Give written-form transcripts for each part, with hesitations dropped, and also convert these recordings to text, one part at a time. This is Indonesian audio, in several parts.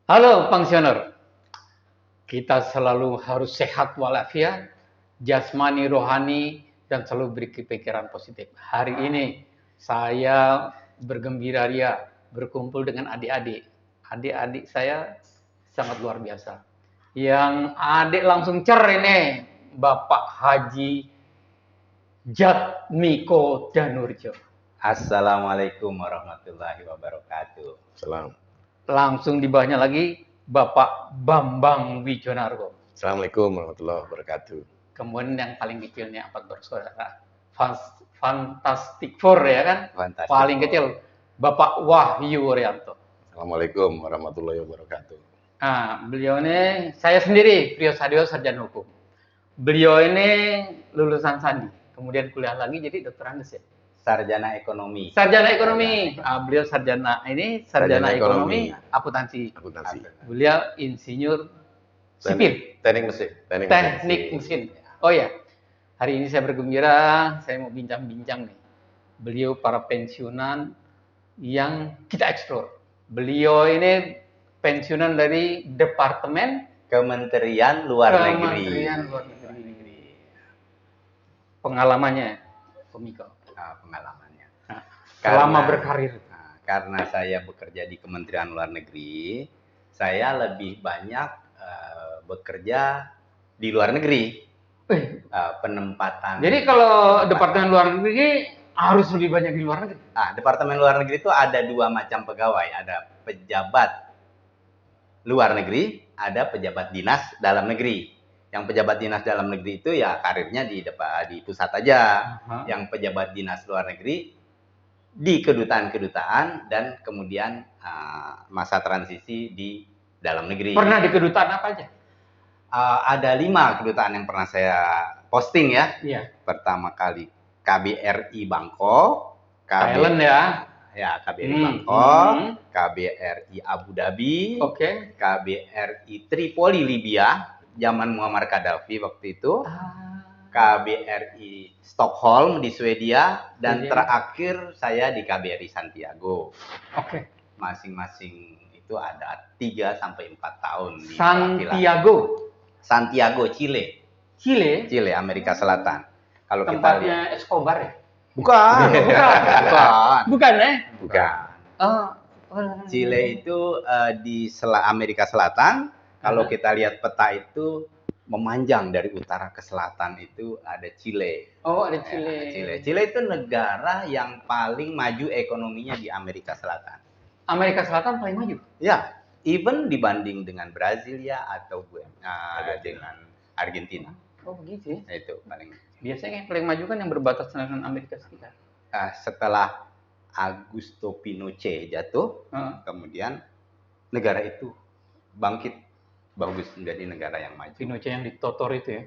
Halo pensiuner, kita selalu harus sehat walafiat, jasmani, rohani, dan selalu berpikiran positif. Hari ini saya bergembira ria berkumpul dengan adik-adik. Adik-adik saya sangat luar biasa. Yang adik langsung cer ini, Bapak Haji Jatmiko Danurjo. Assalamualaikum warahmatullahi wabarakatuh. Salam. Langsung di bawahnya lagi Bapak Bambang Wijonarko. Assalamualaikum warahmatullahi wabarakatuh. Kemudian yang paling kecilnya 4 bersaudara. Fantastic Four ya kan? Fantastic paling Four. kecil Bapak Wahyu Rianto. Assalamualaikum warahmatullahi wabarakatuh. Nah, beliau ini saya sendiri, Priyo Sadio, sarjana hukum. Beliau ini lulusan Sandi, kemudian kuliah lagi jadi dokter Andes ya. Sarjana ekonomi. Sarjana ekonomi. Beliau sarjana ekonomi akuntansi. Akuntansi. Beliau insinyur sipil. Teknik mesin. Teknik mesin. Oh ya, hari ini saya bergembira, saya mau bincang-bincang nih. Beliau para pensiunan yang kita eksplor. Beliau ini pensiunan dari Departemen Kementerian Luar Negeri. Pengalamannya, Komiko. Pengalamannya. Selama berkarir. Karena saya bekerja di Kementerian Luar Negeri, saya lebih banyak bekerja di luar negeri. Penempatan. Jadi kalau Departemen Luar Negeri harus lebih banyak di luar negeri. Departemen Luar Negeri itu ada 2 macam pegawai. Ada pejabat luar negeri, ada pejabat dinas dalam negeri. Yang pejabat dinas dalam negeri itu ya karirnya di pusat aja. Yang pejabat dinas luar negeri di kedutaan-kedutaan dan kemudian masa transisi di dalam negeri. Pernah di kedutaan apa aja? Ada 5 kedutaan yang pernah saya posting ya. Iya. Pertama kali KBRI Bangkok, Thailand ya. Ya, KBRI Bangkok, KBRI Abu Dhabi, KBRI Tripoli Libya, zaman Muammar Gaddafi waktu itu, KBRI Stockholm di Swedia, dan terakhir saya di KBRI Santiago. Masing-masing itu ada 3 sampai 4 tahun di Santiago, Chile. Chile, Amerika Selatan. Kalau tempatnya Escobar ya? Bukan. Bukan ya? Bukan. Chile itu di Amerika Selatan. Kalau kita lihat peta itu memanjang dari utara ke selatan itu ada Chile. Oh, ada Chile. Chile itu negara yang paling maju ekonominya di Amerika Selatan. Amerika Selatan paling maju? Ya, even dibanding dengan Brasilia atau dengan Argentina. Oh, begitu ya? Itu paling. Biasanya yang paling maju kan yang berbatasan dengan Amerika Serikat. Setelah Augusto Pinochet jatuh, kemudian negara itu bangkit bagus menjadi negara yang maju. Pinochet yang diktator itu ya?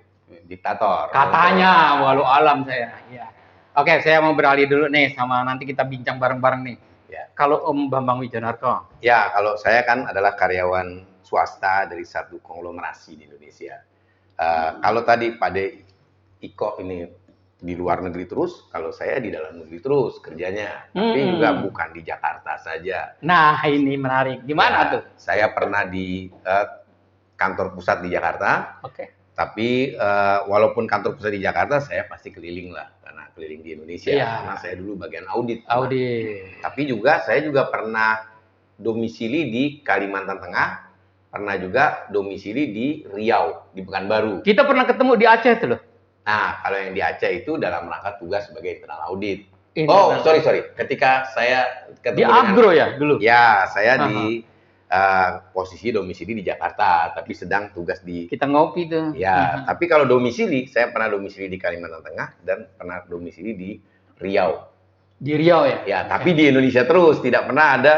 Diktator. Katanya, walau alam saya. Ya. Oke, saya mau beralih dulu nih sama nanti kita bincang bareng-bareng nih. Ya. Kalau Om Bambang Wijonarko. Ya, kalau saya kan adalah karyawan swasta dari satu konglomerasi di Indonesia. Kalau tadi Pak Iko ini di luar negeri terus, kalau saya di dalam negeri terus kerjanya. Tapi juga bukan di Jakarta saja. Nah, ini menarik. Gimana tuh? Saya pernah di kantor pusat di Jakarta. Tapi walaupun kantor pusat di Jakarta, saya pasti keliling lah. Karena keliling di Indonesia. Karena saya dulu bagian audit. Tapi saya juga pernah domisili di Kalimantan Tengah. Pernah juga domisili di Riau, di Pekanbaru. Kita pernah ketemu di Aceh tuh loh. Nah, kalau yang di Aceh itu dalam rangka tugas sebagai internal audit. Sorry. Ketika saya ketemu di Agro ya dulu? Ya, saya di posisi domisili di Jakarta, tapi sedang tugas di... Kita ngopi tuh. Ya, tapi kalau domisili, saya pernah domisili di Kalimantan Tengah dan pernah domisili di Riau. Di Riau ya? Ya, tapi di Indonesia terus. Tidak pernah ada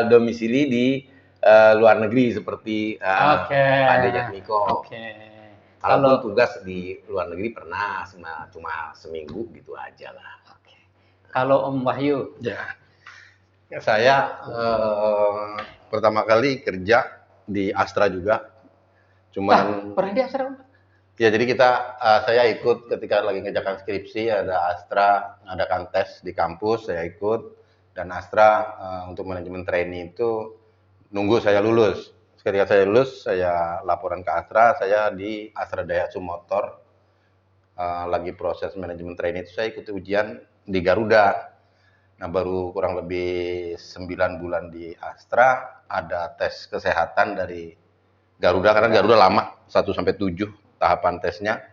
domisili di luar negeri seperti Pak Jatmiko. Kalau tugas di luar negeri pernah cuma seminggu gitu aja lah. Kalau Om Wahyu? Ya, saya pertama kali kerja di Astra juga. Pernah di Astra? Ya, jadi saya ikut ketika lagi ngerjakan skripsi, ada Astra, adakan tes di kampus, saya ikut. Dan Astra untuk manajemen trainee itu nunggu saya lulus. Ketika saya lulus, saya laporan ke Astra, saya di Astra Daihatsu Motor, lagi proses manajemen training itu saya ikuti ujian di Garuda. Nah, baru kurang lebih 9 bulan di Astra, ada tes kesehatan dari Garuda, karena Garuda lama, 1-7 tahapan tesnya.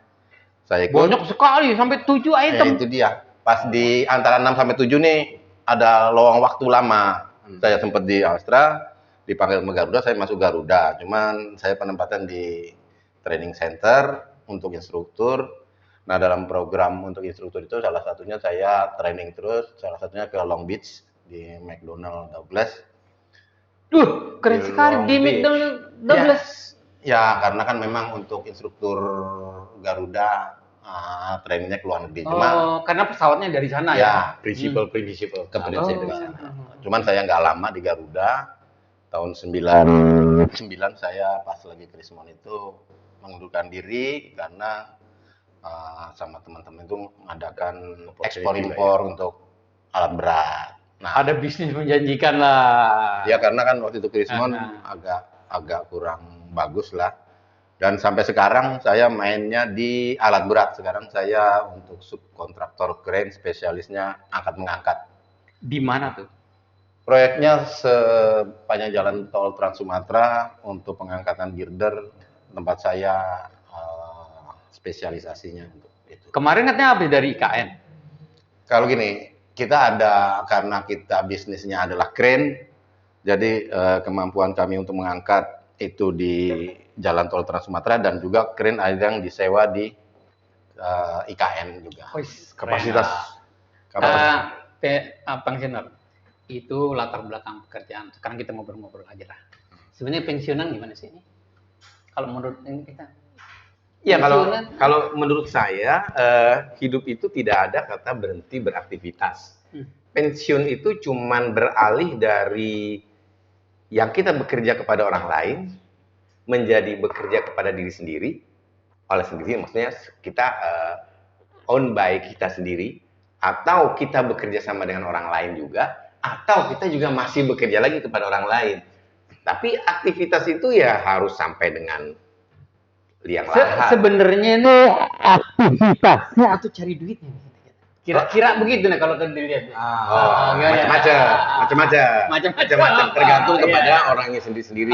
Saya ikut. Banyak sekali, sampai 7 item. Ya, itu dia. Pas di antara 6-7 nih, ada lowong waktu lama. Saya sempat di Astra, dipanggil ke Garuda, saya masuk Garuda. Cuman saya penempatan di training center untuk instruktur. Nah, dalam program untuk instruktur itu salah satunya saya training terus, salah satunya ke Long Beach di McDonnell Douglas. Keren sekali di McDonnell Douglas. Ya, karena kan memang untuk instruktur Garuda trainingnya ke luar negeri. Cuma karena pesawatnya dari sana ya. Prinsipal dari sana. Cuman saya nggak lama di Garuda. Tahun 99 saya pas lagi Krismon itu mengundurkan diri karena sama teman-teman itu mengadakan ekspor impor untuk alat berat. Nah, ada bisnis menjanjikan lah. Ya karena kan waktu itu Krismon agak kurang bagus lah. Dan sampai sekarang saya mainnya di alat berat. Sekarang saya untuk subkontraktor crane, spesialisnya angkat mengangkat. Di mana tuh? Proyeknya sepanjang jalan tol Trans Sumatera untuk pengangkatan girder, tempat saya spesialisasinya untuk itu. Kemarin katanya habis dari IKN. Kalau gini, kita ada karena kita bisnisnya adalah crane, jadi kemampuan kami untuk mengangkat itu di jalan tol Trans Sumatera dan juga crane ada yang disewa di IKN juga. Kapasitas. Pensiunan. Itu latar belakang pekerjaan. Sekarang kita ngobrol-ngobrol aja lah. Sebenarnya pensiunan gimana sih ini? Kalau menurut kita? Ya kalau menurut saya hidup itu tidak ada kata berhenti beraktivitas. Pensiun itu cuman beralih dari yang kita bekerja kepada orang lain menjadi bekerja kepada diri sendiri. Oleh sendiri maksudnya kita own by kita sendiri, atau kita bekerja sama dengan orang lain juga, atau kita juga masih bekerja lagi kepada orang lain. Tapi aktivitas itu ya harus sampai dengan liang lahat. Sebenarnya ini aktivitasnya atau cari duitnya? Kira-kira begitu nih kalau dilihat. Macam-macam. Tergantung kepada orangnya sendiri-sendiri.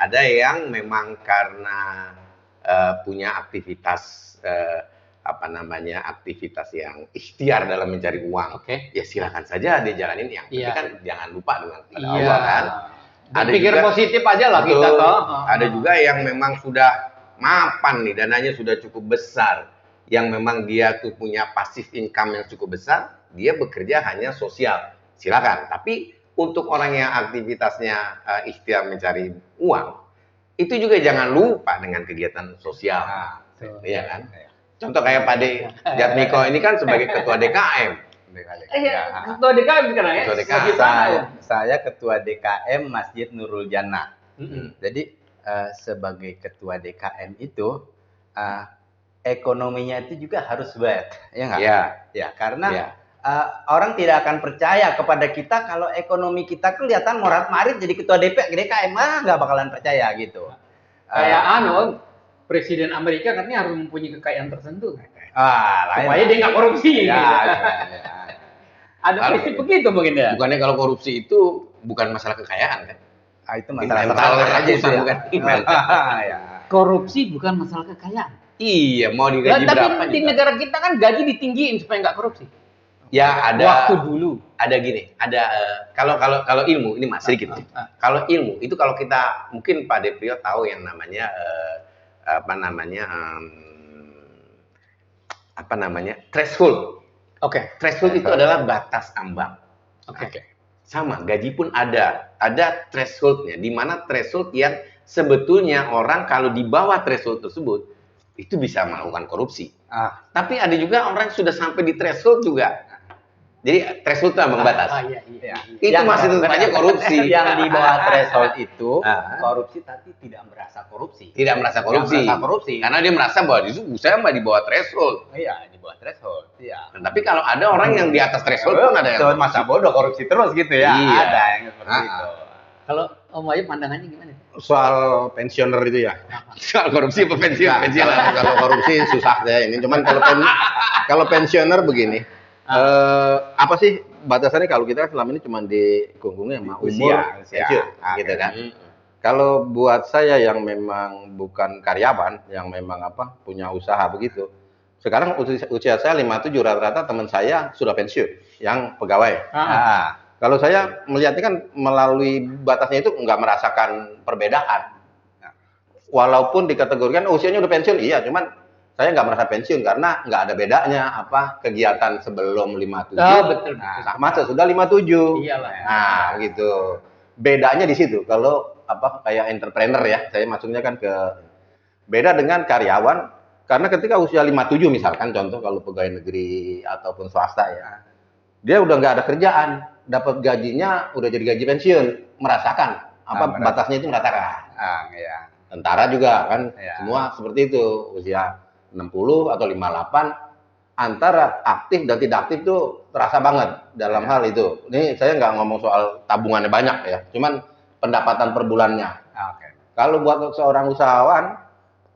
Ada yang memang karena punya aktivitas aktivitas yang ikhtiar dalam mencari uang. Ya silakan saja dia jalanin, yang penting kan jangan lupa dengan Allah kan. Ada pikir juga, positif aja lah kita toh. Ada juga yang memang sudah mapan nih, dananya sudah cukup besar, yang memang dia tuh punya passive income yang cukup besar, dia bekerja hanya sosial. Silakan. Tapi untuk orang yang aktivitasnya ikhtiar mencari uang, itu juga jangan lupa dengan kegiatan sosial. Iya kan? Contoh kayak Pak Jatmiko ini kan sebagai ketua DKM. Ketua DKM sekarang ya? Ketua DKM. Saya ketua DKM Masjid Nurul Jannah. Jadi sebagai ketua DKM itu ekonominya itu juga harus baik, ya nggak? Ya, karena orang tidak akan percaya kepada kita kalau ekonomi kita kelihatan morat-marit jadi ketua DKM, nggak bakalan percaya gitu. Kayak Presiden Amerika katanya harus mempunyai kekayaan tertentu. Supaya dia nggak korupsi. Ada prinsip begitu mungkin ya. Bukannya kalau korupsi itu bukan masalah kekayaan kan? Itu masalah mental aja sih, bukan. Korupsi bukan masalah kekayaan. Iya, mau digaji berapa? Tapi di negara kita kan gaji ditinggiin supaya nggak korupsi. Ya ada. Waktu dulu. Ada gini, kalau ilmu ini mas sedikit. Kalau ilmu itu kalau kita mungkin Pak Deprio tahu yang namanya threshold. Threshold itu adalah batas ambang. Sama, gaji pun ada thresholdnya, di mana threshold yang sebetulnya orang kalau di bawah threshold tersebut itu bisa melakukan korupsi. Tapi ada juga orang yang sudah sampai di threshold juga. Jadi threshold itu ambang batas. Itu masih tetap aja korupsi. Yang di bawah threshold itu korupsi tapi tidak merasa korupsi. Tidak merasa korupsi. Karena dia merasa bahwa saya di bawah threshold. Iya, di bawah threshold. Iya. Nah, tapi kalau ada orang yang di atas threshold pun ada yang masa bodoh korupsi terus gitu ya. Iya. Ada yang seperti itu. Om Bayu pandangannya gimana? Soal pensiuner itu ya. Soal korupsi apa pensiun? Kalau korupsi susah saya ini. Cuman kalau pensiuner begini. Apa sih batasannya kalau kita selama ini cuma dikunggungnya sama umur pensiun, gitu kan? Kalau buat saya yang memang bukan karyawan, yang memang punya usaha begitu, sekarang usia saya 57, rata-rata teman saya sudah pensiun, yang pegawai. Kalau saya melihatnya kan melalui batasnya itu nggak merasakan perbedaan. Walaupun dikategorikan usianya udah pensiun, iya, cuman saya nggak merasa pensiun karena nggak ada bedanya kegiatan sebelum 57 betul. sama sesudah 57. Iyalah. Nah, gitu. Bedanya di situ. Kalau kayak entrepreneur ya, saya masuknya kan ke beda dengan karyawan, karena ketika usia 57 misalkan contoh kalau pegawai negeri ataupun swasta ya, dia udah nggak ada kerjaan, dapat gajinya udah jadi gaji pensiun, merasakan batasnya itu merasakan. Ya. Tentara juga kan, semua seperti itu, usia 60 atau 58, antara aktif dan tidak aktif tuh terasa banget dalam hal itu. Ini saya nggak ngomong soal tabungannya banyak ya, cuman pendapatan per bulannya. Kalau buat seorang usahawan,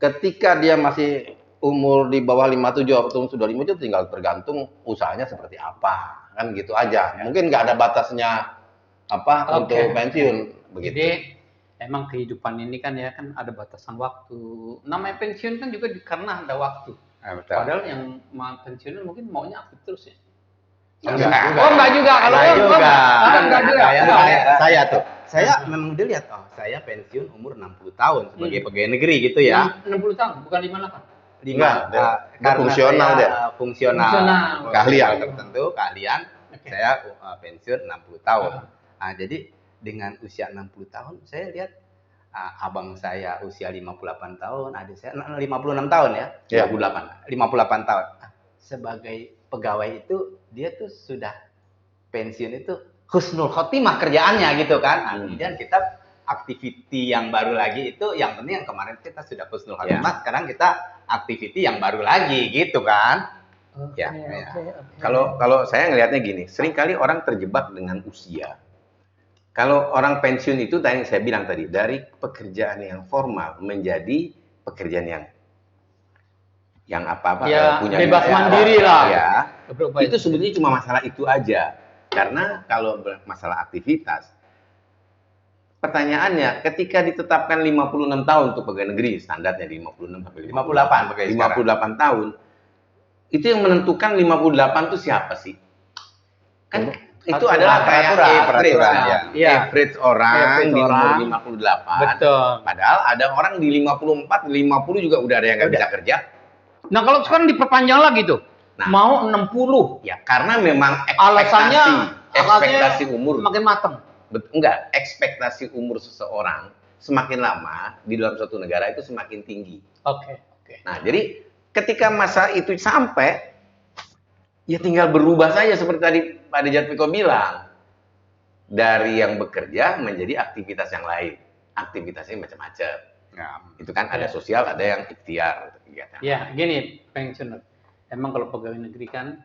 ketika dia masih umur di bawah 57 atau sudah 57, tinggal tergantung usahanya seperti apa, kan gitu aja. Mungkin nggak ada batasnya untuk pensiun begitu. Jadi emang kehidupan ini kan ya kan ada batasan waktu. Namanya pensiun kan juga karena ada waktu. Betul. Padahal yang mau pensiun mungkin maunya aktif terus ya. Enggak juga. Kalau enggak juga. Saya memang dilihat, saya pensiun umur 60 tahun sebagai pegawai negeri gitu ya. 60 tahun, bukan 58. Karena fungsional saya, dia. Fungsional. Keahlian tertentu, keahlian. Saya pensiun 60 tahun. Nah, jadi dengan usia 60 tahun, saya lihat abang saya usia 58 tahun, adik saya 56 tahun ya. 58 tahun. Sebagai pegawai itu, dia tuh sudah pensiun itu husnul khotimah kerjaannya gitu kan. Kemudian kita activity yang baru lagi itu, yang penting yang kemarin kita sudah husnul khotimah, sekarang kita activity yang baru lagi gitu kan. Kalau saya ngelihatnya gini, seringkali orang terjebak dengan usia. Kalau orang pensiun itu tadi saya bilang tadi, dari pekerjaan yang formal menjadi pekerjaan yang punya bebas mandiri lah. Ya, itu sebenarnya cuma masalah itu aja. Karena kalau masalah aktivitas, pertanyaannya ketika ditetapkan 56 tahun untuk pegawai negeri, standarnya di 56 sampai 58 tahun, itu yang menentukan 58 itu siapa sih? Kan itu adalah peraturan. Average orang di umur 58. Betul. Padahal ada orang di 54, 50 juga udah ada yang nggak bisa kerja. Nah, kalau sekarang diperpanjang lagi tuh. Mau 60. Ya, karena memang ekspektasi umur makin matang. Enggak, ekspektasi umur seseorang semakin lama di dalam suatu negara itu semakin tinggi. Oke. Nah, jadi ketika masa itu sampai, ya tinggal berubah saja seperti tadi Pak Dejatmiko bilang. Dari yang bekerja menjadi aktivitas yang lain. Aktivitasnya macam-macam. Itu kan ada sosial, ada yang ikhtiar. Ya, gini, pensiun. Emang kalau pegawai negeri kan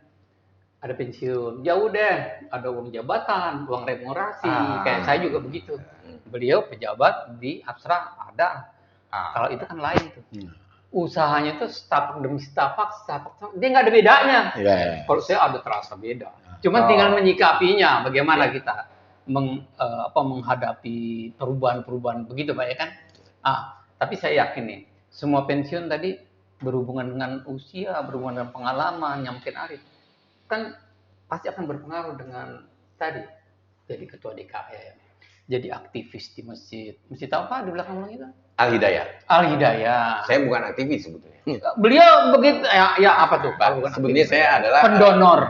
ada pensiun, ya udah, ada uang jabatan, uang remunerasi, kayak saya juga begitu. Beliau pejabat di Astra ada. Kalau itu kan lain tuh. Usahanya tuh setapak demi setapak, dia nggak ada bedanya. Kalau saya ada terasa beda. Cuman tinggal menyikapinya, bagaimana kita menghadapi perubahan-perubahan begitu Pak ya kan. Tapi saya yakin nih, semua pensiun tadi berhubungan dengan usia, berhubungan dengan pengalaman yang mungkin arif, kan pasti akan berpengaruh dengan tadi jadi ketua DKM, jadi aktivis di masjid. Masjid apa di belakang itu? Al-Hidayah. Saya bukan aktivis sebetulnya. Beliau begitu ya apa tuh Pak? Sebenarnya saya adalah pendonor.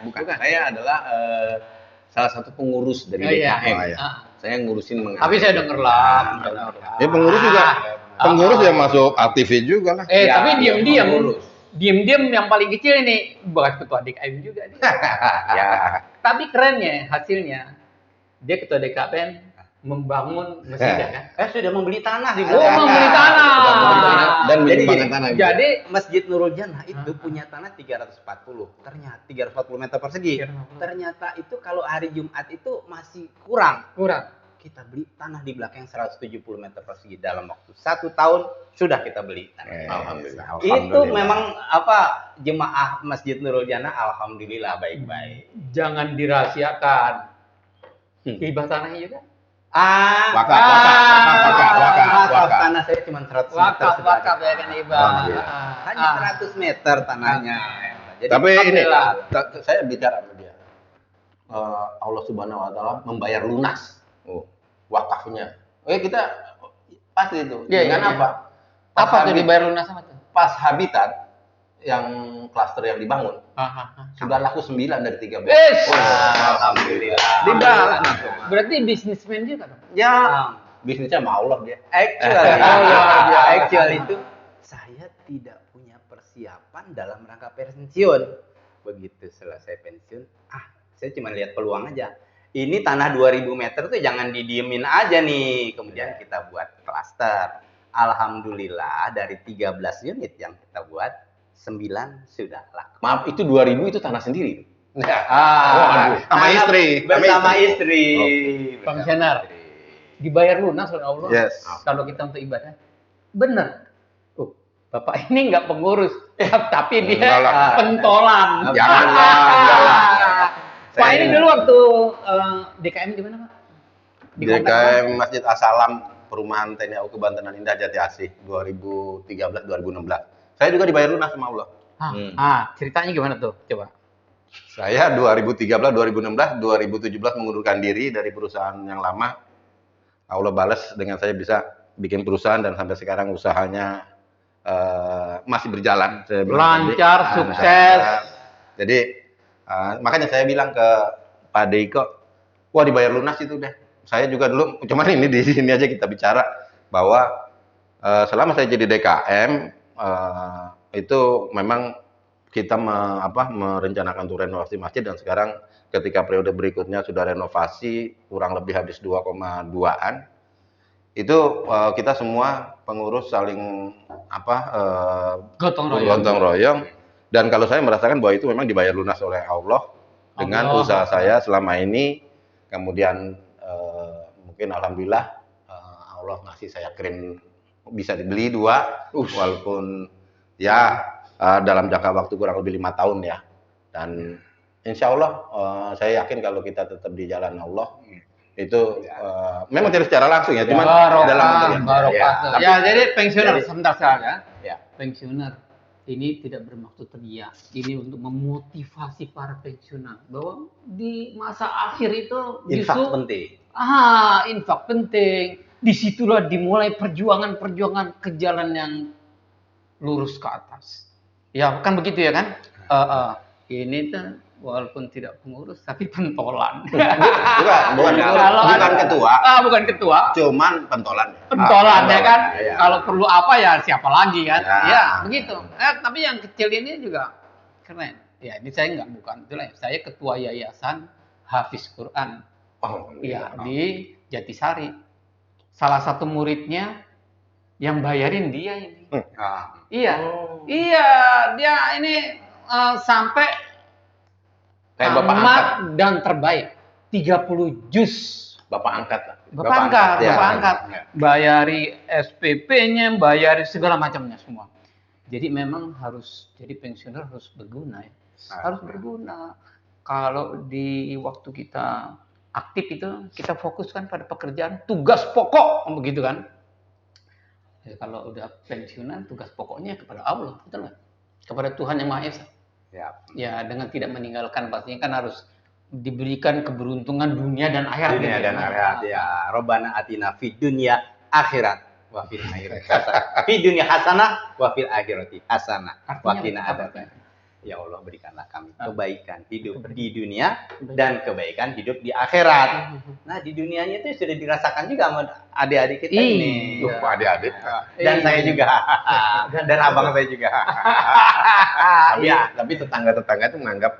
Bukan. Saya adalah salah satu pengurus dari DKM. Saya ngurusin Tapi saya denger lah. Ya pengurus juga. Pengurus yang masuk aktivis juga lah. Tapi diam-diam yang paling kecil ini bukan ketua DKM juga dia. Tapi kerennya hasilnya dia ketua DKM membangun masjid ya kan? Sudah membeli tanah di belakang. Membeli tanah. Dan menyumbangkan tanah. Jadi Masjid Nurul Jannah itu punya tanah 340. Ternyata 340 meter persegi. Ternyata itu kalau hari Jumat itu masih kurang. Kita beli tanah di belakang 170 meter persegi dalam waktu 1 tahun sudah kita beli tanah. Alhamdulillah. Itu memang jemaah Masjid Nurul Jannah alhamdulillah baik-baik. Jangan dirahasiakan. Hibah tanahnya juga. Wakaf tanah saya cuma 100 meter. Wakaf ya kan hibah. Hanya 100 meter tanahnya. Jadi, tapi ini saya bicara sama dia. Allah Subhanahu wa taala membayar lunas wakafnya. Kita pasti itu. Dengan apa? Apa tuh dibayar lunas sama tuh? Pas Habitat yang klaster yang dibangun. Sudah laku 9 dari 13. Alhamdulillah. Dibalas. Berarti bisnismen juga dong? Ya, bisnisnya sama Allah dia. Actually itu saya tidak punya persiapan dalam rangka pensiun. Begitu selesai pensiun, saya cuma lihat peluang aja. Ini tanah 2000 meter tuh jangan didiemin aja nih. Kemudian kita buat klaster. Alhamdulillah dari 13 unit yang kita buat 9 sudah laku. Maaf, itu 2000 itu tanah sendiri. Sama istri. Bersama istri. Pensiuner. Dibayar lunas oleh Allah. Yes. Kalau kita untuk ibadah. Benar. Bapak ini nggak pengurus, tapi dia pentolan. Janganlah. Pak ini dulu waktu DKM di mana Pak? DKM Masjid As-Salam Perumahan TNI AU Kebantenan Indah Jati Asih 2013-2016. Saya juga dibayar lunas sama Allah. Ceritanya gimana tuh? Coba. Saya 2013, 2016, 2017 mengundurkan diri dari perusahaan yang lama. Allah balas dengan saya bisa bikin perusahaan dan sampai sekarang usahanya masih berjalan. Lancar, sukses. Jadi makanya saya bilang ke Pak Deiko, wah dibayar lunas itu deh. Saya juga dulu, cuman ini di sini aja kita bicara bahwa selama saya jadi DKM itu memang kita merencanakan untuk renovasi masjid dan sekarang ketika periode berikutnya sudah renovasi kurang lebih habis 2,2-an. Itu kita semua pengurus saling gotong royong. Dan kalau saya merasakan bahwa itu memang dibayar lunas oleh Allah dengan usaha saya selama ini. Kemudian mungkin alhamdulillah Allah ngasih saya keren bisa dibeli 2, walaupun ya dalam jangka waktu kurang lebih 5 tahun ya. Dan insya Allah saya yakin kalau kita tetap di jalan Allah itu memang tidak secara langsung ya, cuma dalam barokah. Ya, jadi pensiuner sebentar saja. Ya, pensiuner. Ini tidak bermaksud teriak. Ini untuk memotivasi para pensiunan bahwa di masa akhir itu infak penting. Infak penting. Disitulah dimulai perjuangan ke jalan yang lurus ke atas. Ya kan begitu ya kan? Ini tuh walaupun tidak pengurus tapi pentolan. Bukan ketua. Bukan ketua. Cuman pentolan. Pentolan ya kan. Ya. Kalau perlu apa ya siapa lagi kan. Ya begitu. Tapi yang kecil ini juga keren. Ya ini saya bukan itulah. Saya ketua yayasan Hafiz Quran. Di Jatisari. Salah satu muridnya yang bayarin dia ini. Iya dia ini sampai tamat dan terbaik 30 juz. Bapak angkat. Bapak angkat. Bayari SPP-nya, bayari segala macamnya semua. Jadi memang jadi pensiuner harus berguna ya. Harus berguna. Kalau di waktu kita aktif itu kita fokuskan pada pekerjaan, tugas pokok begitu kan. Ya, kalau udah pensiunan tugas pokoknya kepada Allah, betul nggak? Kepada Tuhan Yang Maha Esa. Ya, dengan tidak meninggalkan pastinya kan harus diberikan keberuntungan dunia dan akhirat. Dunia dan akhirat ya. Robbana atina fid dunya akhirat wa fil akhirati hasanah. Fid dunya hasanah wa fil akhirati hasanah. Wa qina adzabannar. Ya Allah berikanlah kami kebaikan hidup di dunia dan kebaikan hidup di akhirat. Nah di dunianya itu sudah dirasakan juga sama adik-adik kita ini. Adik-adik. Dan saya juga. Dan abang saya juga. Tapi tetangga-tetangga itu menganggap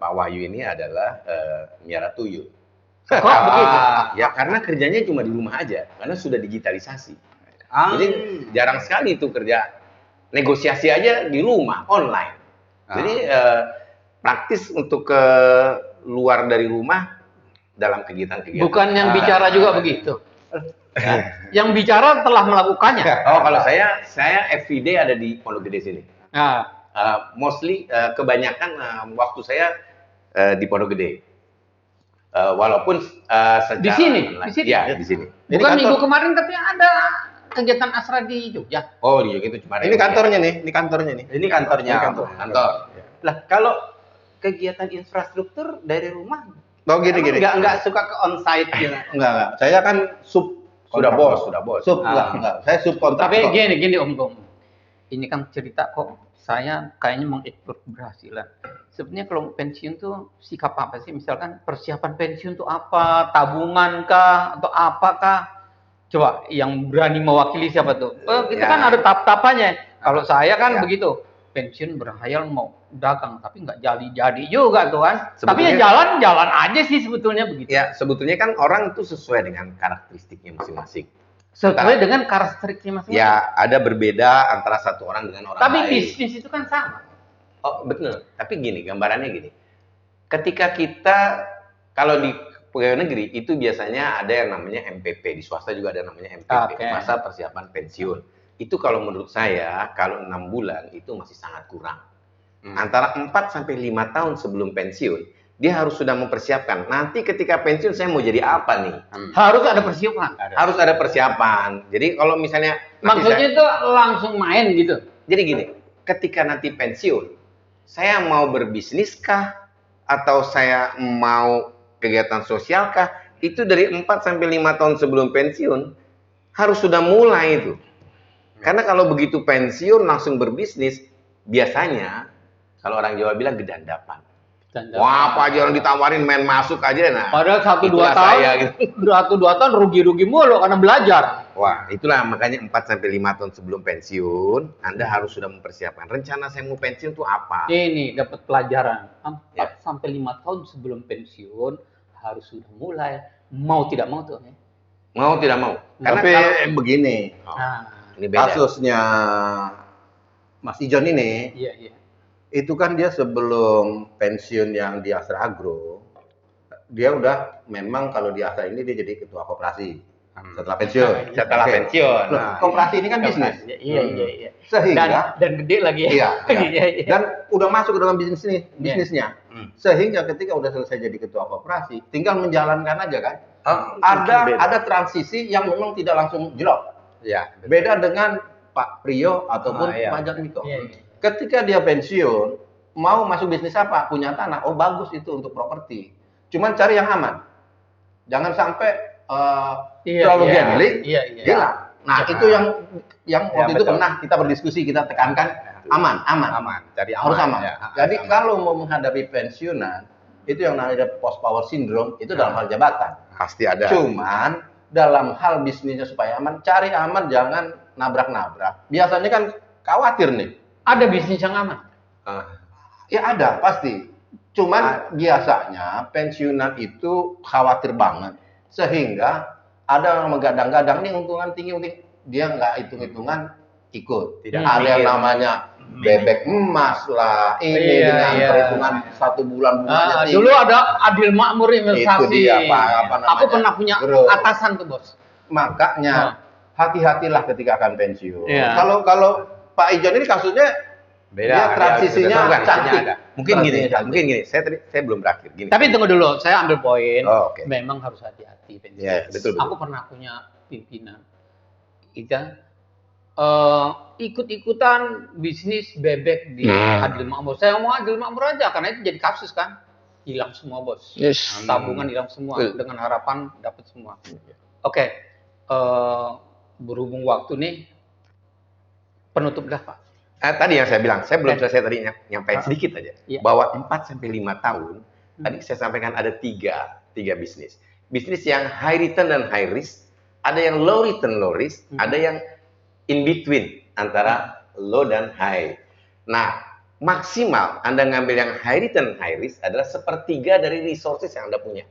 Pak Wahyu ini adalah miara tuyul. Kok begitu? Ya karena kerjanya cuma di rumah aja, karena sudah digitalisasi. Jadi jarang sekali itu kerja negosiasi aja di rumah online. Jadi praktis untuk ke luar dari rumah dalam kegiatan-kegiatan. Bukan yang bicara juga begitu. Yang bicara telah melakukannya. Oh, kalau saya everyday ada di Pondok Gede sini. Mostly kebanyakan waktu saya di Pondok Gede. Walaupun secara di sini, online. di sini. Ya, di sini. Bukan minggu kemarin katanya ada kegiatan Asra di Jogja. Oh, di Jogja itu cuma ini kantornya nih, ini kantornya nih. Ini kantornya. Kantor. Lah kalau kegiatan infrastruktur dari rumah, Oh gini. Nggak suka ke onsite gitu. Enggak. Saya kan Sudah bos. Enggak. Saya subkontraktor. Tapi gini Om. Ini kan cerita kok saya kayaknya mengekspor keberhasilan. Sebenarnya kalau pensiun tuh sikap apa sih? Misalkan persiapan pensiun tuh apa? Tabungan kah? Atau apakah? Coba yang berani mewakili siapa tuh? Kita kan ada tahap-tahapannya. Kalau saya kan begitu. Pensiun berhayal mau dagang, tapi nggak jadi juga tuh kan. Tapi ya jalan aja sih sebetulnya begitu. Ya, sebetulnya kan orang itu sesuai dengan karakteristiknya masing-masing. Sesuai dengan karakteristiknya masing-masing. Ya, ada berbeda antara satu orang dengan orang tapi lain. Tapi bisnis itu kan sama. Oh, betul. Tapi gini, gambarannya gini. Ketika kita, kalau di pegawai negeri, itu biasanya ada yang namanya MPP. Di swasta juga ada namanya MPP. Masa persiapan pensiun. Itu kalau menurut saya, kalau 6 bulan itu masih sangat kurang. Antara 4 sampai 5 tahun sebelum pensiun, dia harus sudah mempersiapkan. Nanti ketika pensiun saya mau jadi apa nih? Harus ada persiapan. Harus ada persiapan. Jadi kalau misalnya... Maksudnya itu langsung main gitu? Jadi gini, ketika nanti pensiun, saya mau berbisnis kah? Atau saya mau kegiatan sosial kah? Itu dari 4 sampai 5 tahun sebelum pensiun, harus sudah mulai itu. Karena kalau begitu pensiun langsung berbisnis, biasanya kalau orang Jawa bilang gedandapan. Wah, apa aja orang ditawarin main masuk aja. Nah, padahal 1-2 tahun, gitu. 1-2 tahun rugi-rugi mulu karena belajar. Wah, itulah makanya 4 sampai 5 tahun sebelum pensiun, Anda harus sudah mempersiapkan. Rencana saya mau pensiun itu apa? Ini dapat pelajaran. 4 sampai 5 tahun sebelum pensiun harus sudah mulai. Mau tidak mau tuh. Mau tidak mau. Karena tapi begini. Ini beda. Kasusnya Mas Ijon ini, itu kan dia sebelum pensiun yang di Astra Agro, dia udah memang kalau di Astra ini dia jadi ketua koperasi setelah pensiun. Setelah pensiun. Nah, koperasi ini kan bisnis. Iya. Sehingga dan gede lagi ya. Iya. Dan udah masuk ke dalam bisnisnya. Sehingga ketika udah selesai jadi ketua koperasi, tinggal menjalankan aja kan. Ada transisi yang memang tidak langsung jelek. Ya, beda dengan Pak Priyo ataupun Pak Jatmiko. Ketika dia pensiun, mau masuk bisnis apa? Punya tanah. Oh, bagus itu untuk properti. Cuman cari yang aman. Jangan sampai terlalu gambling. Gila. Nah, itu yang waktu itu pernah kita berdiskusi, kita tekankan aman. Cari aman. Harus aman. Jadi kalau mau menghadapi pensiunan, itu yang namanya post power syndrome, itu dalam hal jabatan. Pasti ada. Cuman dalam hal bisnisnya supaya aman, cari aman, jangan nabrak-nabrak. Biasanya kan khawatir nih. Ada bisnis yang aman? Ya ada, pasti. Cuman biasanya pensiunan itu khawatir banget. Sehingga ada yang menggadang-gadang nih untungan tinggi, dia nggak hitung-hitungan ikut. Ada yang namanya bebek emas lah, ini dengan perhitungan 1 bulan bunganya tinggi. Dulu ada Adil Makmur investasi. Itu dia, apa namanya? Aku pernah punya atasan tuh, Bos. Makanya hati-hatilah ketika akan pensiun. Kalau Pak Ijon ini kasusnya beda, dia transisinya cantik. Mungkin gini. Saya belum berakhir. Gini. Tapi tunggu dulu, saya ambil poin. Memang harus hati-hati pensiun. Betul. Aku pernah punya pimpinan. Ikut-ikutan bisnis bebek di Adil Makmur. Saya mau Adil Makmur aja karena itu jadi kasus kan. Hilang semua, Bos. Tabungan hilang semua dengan harapan dapat semua. Oke. Berhubung waktu nih penutup dah, Pak. Tadi yang saya bilang, saya belum selesai tadi nyampein sedikit aja. Bahwa 4 sampai 5 tahun tadi saya sampaikan ada tiga bisnis. Bisnis yang high return dan high risk, ada yang low return low risk, ada yang in between antara low dan high. Nah, maksimal Anda ngambil yang high return high risk adalah 1/3 dari resources yang Anda punya.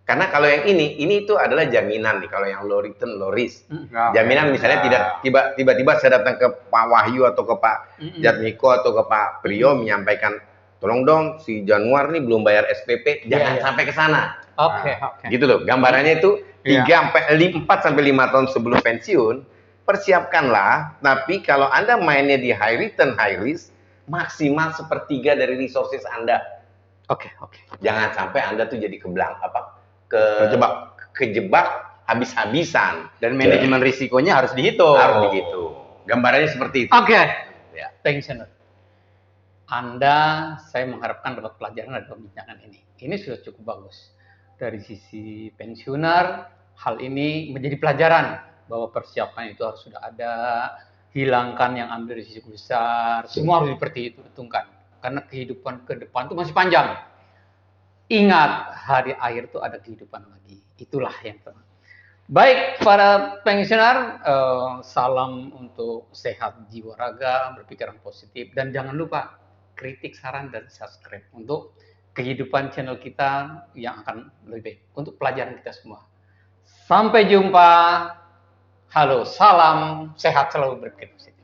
Karena kalau yang ini itu adalah jaminan nih. Kalau yang low return, low risk. Jaminan misalnya tidak tiba-tiba saya datang ke Pak Wahyu atau ke Pak Jatmiko atau ke Pak Priyo menyampaikan, tolong dong si Januar nih belum bayar SPP, jangan sampai ke sana. Oke. Gitu loh. Gambarannya itu 4 sampai 5 tahun sebelum pensiun, persiapkanlah. Tapi kalau Anda mainnya di high return, high risk, maksimal 1/3 dari resources Anda. Oke. Jangan sampai Anda tuh jadi kejebak habis-habisan, dan manajemen risikonya harus dihitung. Harus dihitung. Gambarannya seperti itu. Oke. Pensiuner. Saya mengharapkan dapat pelajaran dari pembincangan ini. Ini sudah cukup bagus. Dari sisi pensiuner, hal ini menjadi pelajaran bahwa persiapan itu harus sudah ada, hilangkan yang ambil risiko besar, semua harus diperhitungkan. Karena kehidupan ke depan itu masih panjang. Ingat, hari akhir itu ada kehidupan lagi. Itulah yang penting. Baik, para pensiuner, salam untuk sehat jiwa raga, berpikiran positif, dan jangan lupa kritik, saran, dan subscribe untuk kehidupan channel kita yang akan lebih baik, untuk pelajaran kita semua. Sampai jumpa. Halo, salam sehat selalu, berpikiran positif.